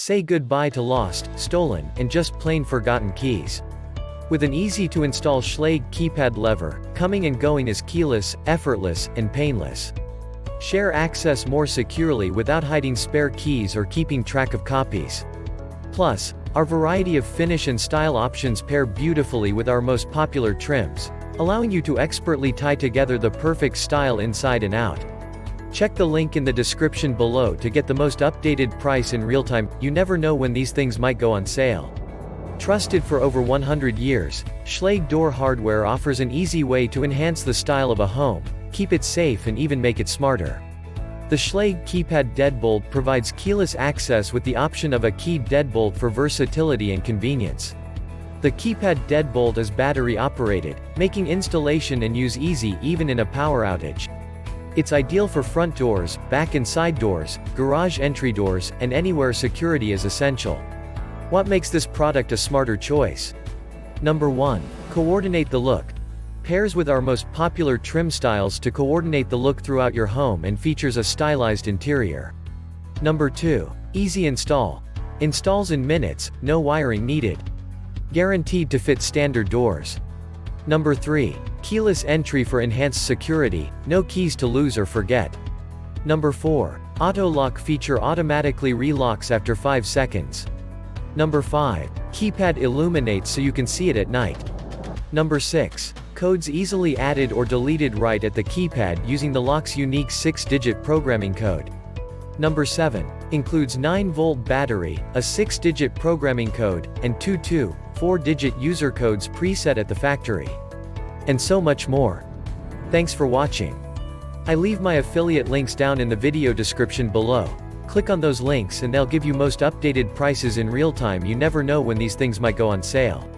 Say goodbye to lost, stolen, and just plain forgotten keys. With an easy-to-install Schlage keypad lever, coming and going is keyless, effortless, and painless. Share access more securely without hiding spare keys or keeping track of copies. Plus, our variety of finish and style options pair beautifully with our most popular trims, allowing you to expertly tie together the perfect style inside and out. Check the link in the description below to get the most updated price in real time. You never know when these things might go on sale. Trusted for over 100 years, Schlage door hardware offers an easy way to enhance the style of a home, keep it safe and even make it smarter. The Schlage Keypad deadbolt provides keyless access with the option of a key deadbolt for versatility and convenience. The keypad deadbolt is battery operated, making installation and use easy even in a power outage. It's ideal for front doors, back and side doors, garage entry doors, and anywhere security is essential. What makes this product a smarter choice? Number 1. Coordinate the look. Pairs with our most popular trim styles to coordinate the look throughout your home and features a stylized interior. Number 2. Easy install. Installs in minutes, no wiring needed. Guaranteed to fit standard doors. Number 3. Keyless entry for enhanced security, no keys to lose or forget. Number 4. Auto lock feature automatically relocks after 5 seconds. Number 5. Keypad illuminates so you can see it at night. Number 6. Codes easily added or deleted right at the keypad using the lock's unique 6-digit programming code. Number 7. Includes 9-volt battery, a 6-digit programming code, and 2 4-digit user codes preset at the factory. And so much more. Thanks for watching. I leave my affiliate links down in the video description below. Click on those links and they'll give you most updated prices in real time. You never know when these things might go on sale.